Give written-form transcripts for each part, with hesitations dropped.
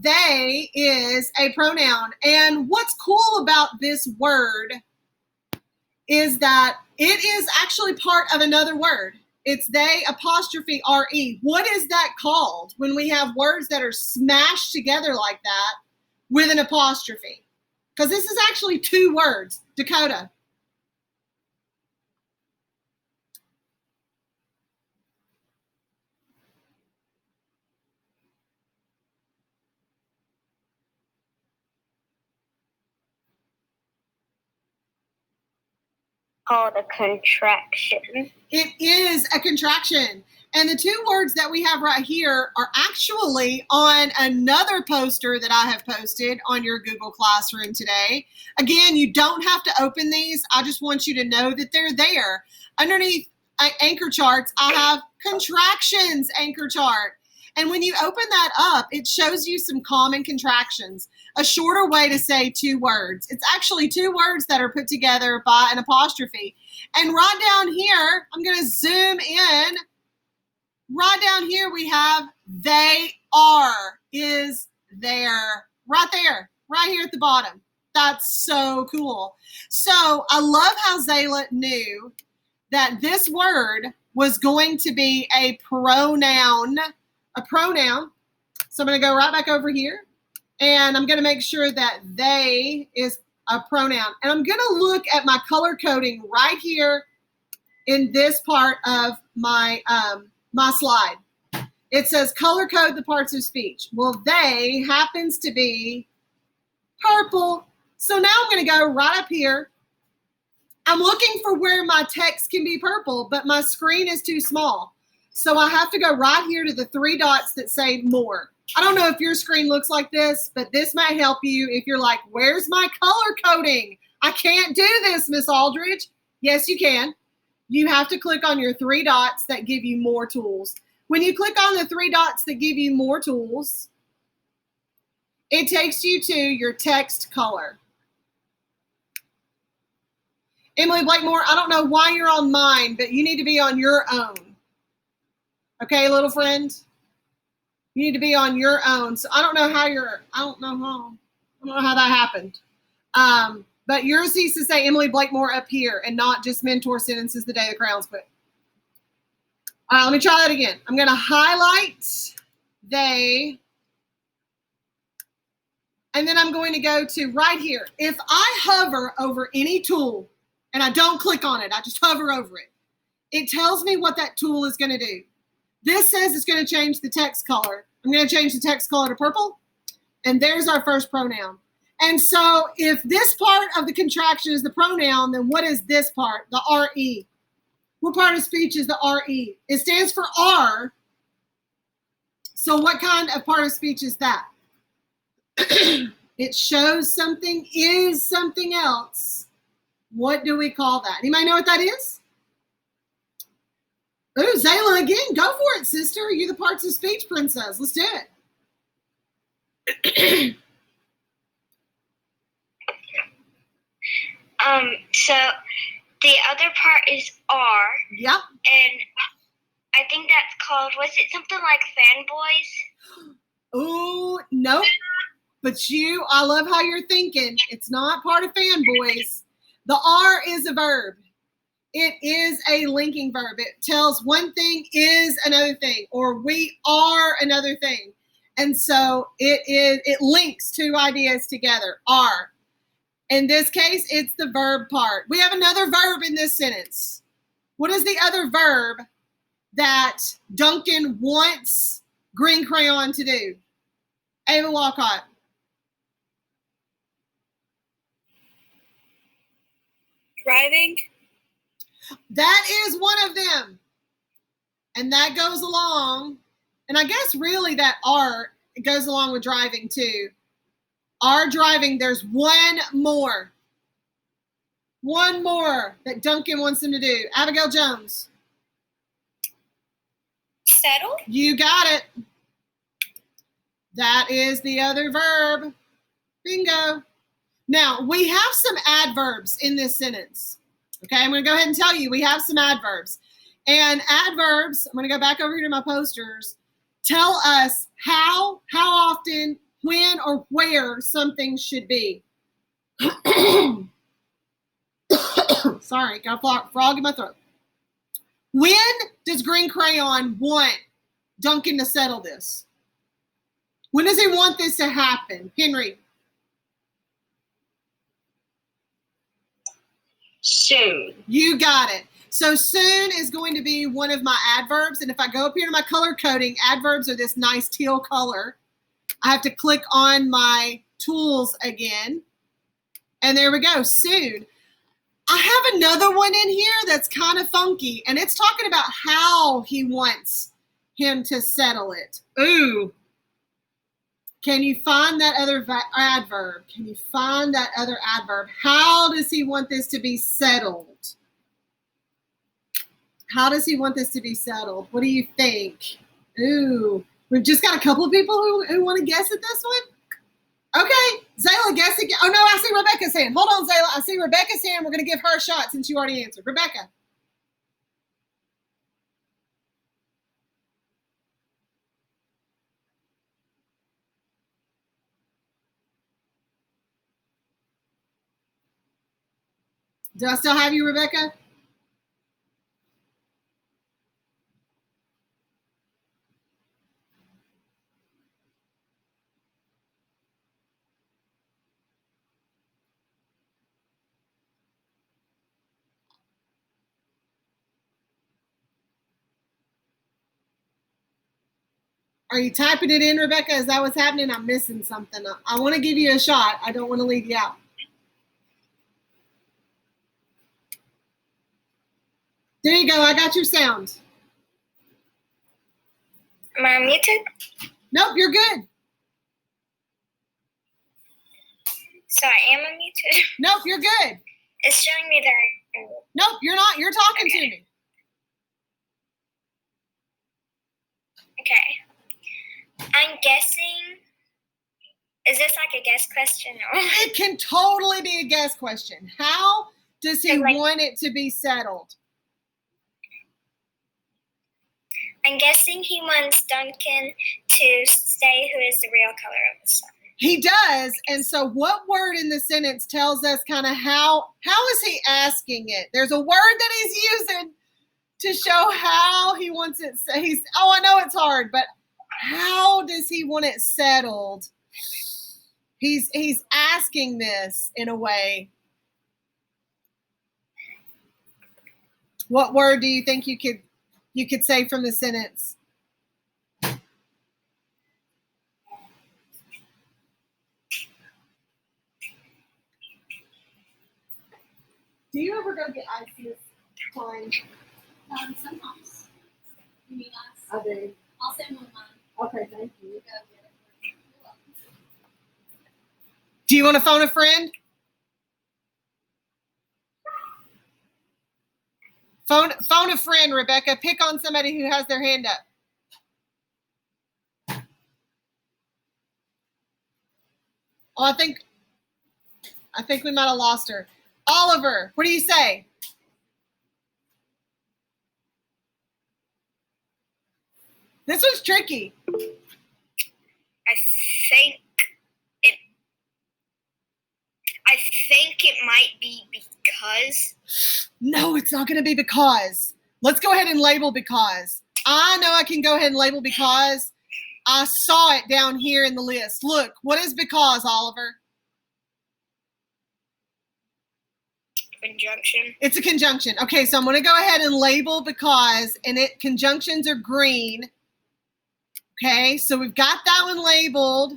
they is a pronoun. And what's cool about this word is that it is actually part of another word. It's they apostrophe R-E. What is that called when we have words that are smashed together like that with an apostrophe? Because this is actually two words. Dakota. Called a contraction. It is a contraction. And the two words that we have right here are actually on another poster that I have posted on your Google Classroom today. Again, you don't have to open these. I just want you to know that they're there. Underneath anchor charts, I have contractions anchor chart. And when you open that up, it shows you some common contractions, a shorter way to say two words. It's actually two words that are put together by an apostrophe. And right down here, I'm going to zoom in. Right down here, we have they are, is there, right there, right here at the bottom. That's so cool. So I love how Zayla knew that this word was going to be a pronoun. So I'm going to go right back over here, and I'm going to make sure that they is a pronoun. And I'm going to look at my color coding right here in this part of my my slide. It says color code the parts of speech. Well, they happens to be purple. So now I'm going to go right up here. I'm looking for where my text can be purple, but my screen is too small. So I have to go right here to the three dots that say more. I don't know if your screen looks like this, but this might help you if you're like, where's my color coding? I can't do this, Miss Aldridge. Yes, you can. You have to click on your three dots that give you more tools. When you click on the three dots that give you more tools, it takes you to your text color. Emily Blakemore, I don't know why you're on mine, but you need to be on your own. Okay, little friend? You need to be on your own. So I don't know how that happened. But yours needs to say Emily Blakemore up here and not just mentor sentences the day the crown's put. All right, let me try that again. I'm going to highlight they, and then I'm going to go to right here. If I hover over any tool and I don't click on it, I just hover over it, it tells me what that tool is going to do. This says it's going to change the text color. I'm going to change the text color to purple, and there's our first pronoun. And so if this part of the contraction is the pronoun, then what is this part, the R-E? What part of speech is the R-E? It stands for R. So what kind of part of speech is that? It shows something is something else. What do we call that? Anybody know what that is? Ooh, Zayla again. Go for it, sister. You're the parts of speech princess. Let's do it. So the other part is R. Yep. And I think that's called, was it something like fanboys? Ooh, nope. But I love how you're thinking. It's not part of fanboys. The R is a verb. It is a linking verb. It tells one thing is another thing, or we are another thing. And so it links two ideas together, are. In this case, it's the verb part. We have another verb in this sentence. What is the other verb that Duncan wants Green Crayon to do? Ava Walcott. Driving. That is one of them. And that goes along. And I guess really that R goes along with driving too. R driving, there's one more. One more that Duncan wants him to do. Abigail Jones. Settle. You got it. That is the other verb. Bingo. Now, we have some adverbs in this sentence. Okay, I'm going to go ahead and tell you we have some adverbs. And adverbs, I'm going to go back over here to my posters, tell us how often, when or where something should be. Sorry, got a frog in my throat. When does Green Crayon want Duncan to settle this? When does he want this to happen? Henry? Soon. You got it. So soon is going to be one of my adverbs. And if I go up here to my color coding, adverbs are this nice teal color. I have to click on my tools again. And there we go, soon. I have another one in here that's kind of funky. And it's talking about how he wants him to settle it. Ooh. Can you find that other adverb? Can you find that other adverb? How does he want this to be settled? How does he want this to be settled? What do you think? Ooh, we've just got a couple of people who want to guess at this one. Okay, Zayla, guess again. Oh, no, I see Rebecca's hand. Hold on, Zayla. I see Rebecca's hand. We're going to give her a shot since you already answered. Rebecca. Do I still have you, Rebecca? Are you typing it in, Rebecca? Is that what's happening? I'm missing something. I want to give you a shot. I don't want to leave you out. There you go. I got your sound. Am I muted? Nope, you're good. So I am unmuted? Nope, you're good. It's showing me that. Nope, you're not. You're talking to me. Okay. I'm guessing. Is this like a guess question? Or? It can totally be a guess question. How does he want it to be settled? I'm guessing he wants Duncan to say who is the real color of the sun. He does. And so what word in the sentence tells us kind of how is he asking it? There's a word that he's using to show how he wants it. I know it's hard, but how does he want it settled? He's asking this in a way. What word do you think you could say from the sentence? Do you ever go get ice this time? Sometimes. You mean us? I do. I'll send one mine. Okay, thank you. Go get it. You're welcome. Do you want to phone a friend? Phone a friend, Rebecca. Pick on somebody who has their hand up. Oh, I think we might have lost her. Oliver, what do you say? This was tricky. I think it might be because. No, it's not going to be because. Let's go ahead and label because. I know I can go ahead and label because. I saw it down here in the list. Look, what is because, Oliver? Conjunction. It's a conjunction. Okay, so I'm going to go ahead and label because, and conjunctions are green. Okay, so we've got that one labeled.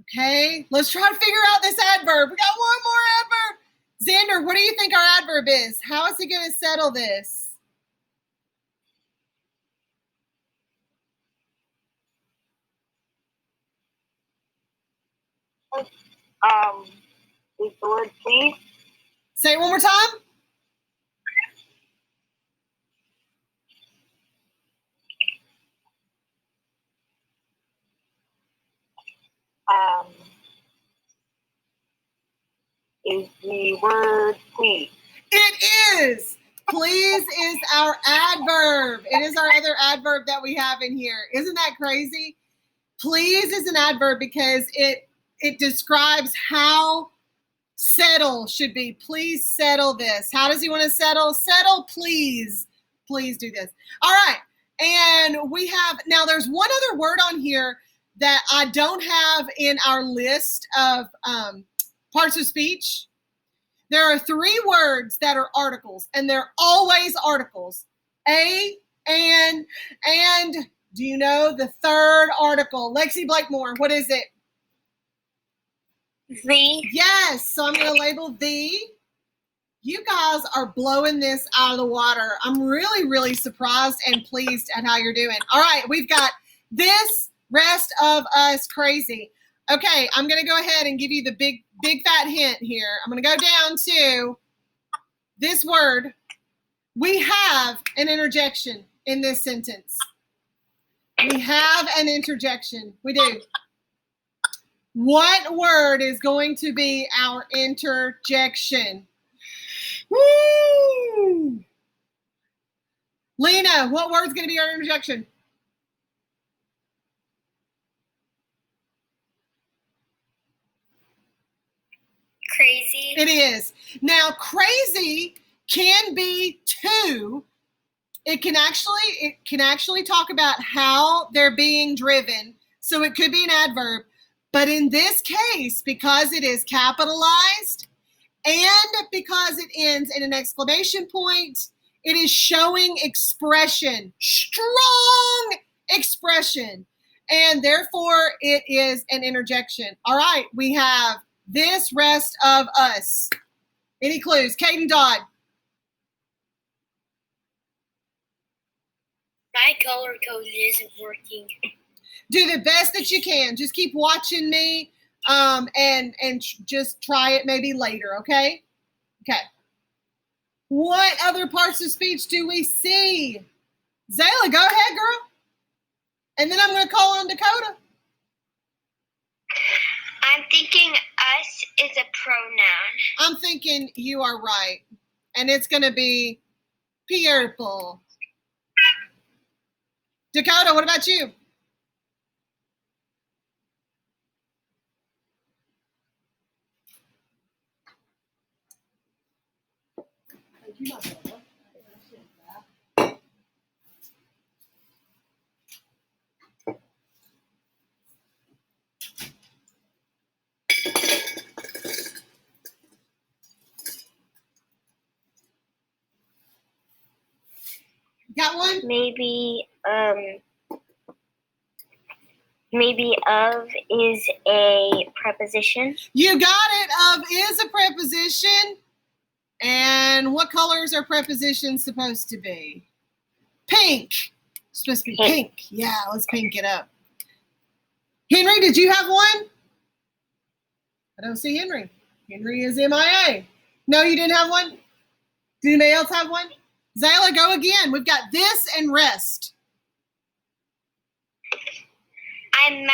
Okay, let's try to figure out this adverb. We got one more adverb. Xander, what do you think our adverb is? How is he going to settle this? Is the word please? Say it one more time. Is the word please? It is. Please is our adverb. It is our other adverb that we have in here. Isn't that crazy? Please is an adverb because it describes how settle should be. Please settle this. How does he want to settle? Settle, please. Please do this. All right. And we have, now there's one other word on here that I don't have in our list of parts of speech. There are 3 words that are articles, and they're always articles. A, and do you know the third article? Lexi Blakemore, what is it? The. Yes, so I'm going to label the. You guys are blowing this out of the water. I'm really, really surprised and pleased at how you're doing. All right, we've got this, rest of us, crazy. Okay, I'm going to go ahead and give you the big fat hint here. I'm going to go down to this word. We have an interjection in this sentence. We have an interjection. We do. What word is going to be our interjection? Woo! Lena, what word's going to be our interjection? Crazy. It is. Now, crazy can be 2. It can actually talk about how they're being driven. So it could be an adverb. But in this case, because it is capitalized and because it ends in an exclamation point, it is showing expression, strong expression. And therefore, it is an interjection. All right, we have this, rest of us. Any clues? Caden Dodd. My color code isn't working. Do the best that you can. Just keep watching me, and just try it maybe later, okay? Okay. What other parts of speech do we see? Zayla, go ahead, girl. And then I'm going to call on Dakota. I'm thinking us is a pronoun. I'm thinking you are right. And it's going to be purple. Dakota, what about you? Got one? Maybe of is a preposition. You got it. Of is a preposition. And what colors are prepositions supposed to be? Pink. It's supposed to be pink. Yeah, let's pink it up. Henry, did you have one? I don't see Henry. Henry is MIA. No, you didn't have one? Did anybody else have one? Zayla, go again. We've got this and rest. I'm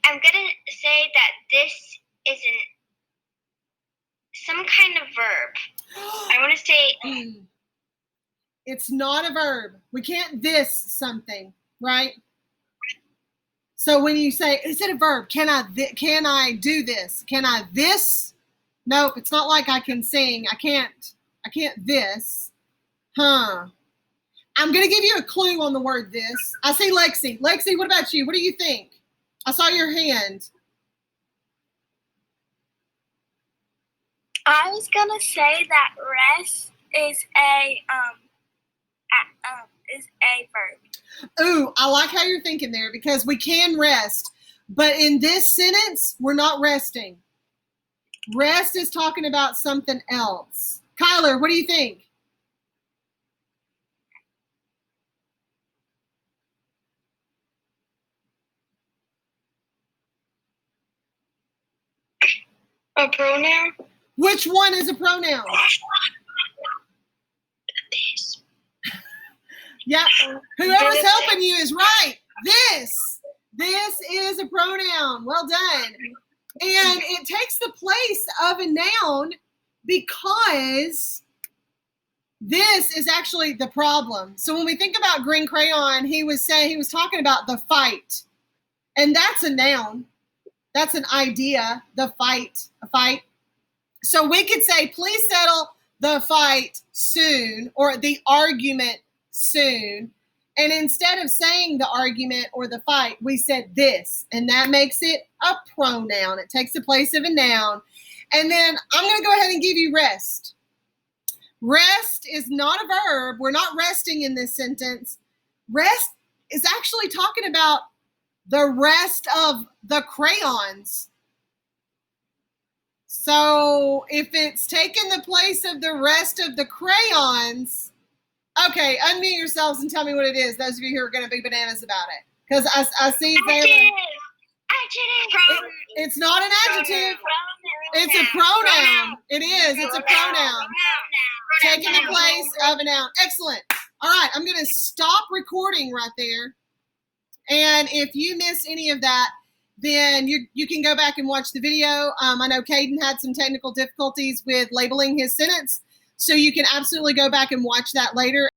gonna say that this isn't some kind of verb. I want to say it's not a verb. We can't this something, right? So when you say, is it a verb? Can I do this? Can I this? No, it's not like I can sing. I can't this. Huh. I'm going to give you a clue on the word this. I see Lexi. Lexi, what about you? What do you think? I saw your hand. I was gonna say that rest is a verb. Ooh, I like how you're thinking there because we can rest. But in this sentence, we're not resting. Rest is talking about something else. Kyler, what do you think? A pronoun? Which one is a pronoun? This. Yeah, whoever's helping you is right. This is a pronoun. Well done. And it takes the place of a noun because this is actually the problem. So when we think about green crayon, he was talking about the fight. And that's a noun. That's an idea, the fight, a fight. So we could say, please settle the fight soon, or the argument soon. And instead of saying the argument or the fight, we said this, and that makes it a pronoun. It takes the place of a noun. And then I'm going to go ahead and give you rest. Rest is not a verb. We're not resting in this sentence. Rest is actually talking about the rest of the crayons. So if it's taken the place of the rest of the crayons, okay, unmute yourselves and tell me what it is. Those of you who are going to be bananas about it. Because I see Adjective. it's not an adjective. It's a pronoun. It is. It's a pronoun. Taking the place of a noun. Excellent. All right, I'm going to stop recording right there. And if you miss any of that, then you can go back and watch the video. I know Caden had some technical difficulties with labeling his sentence, so you can absolutely go back and watch that later.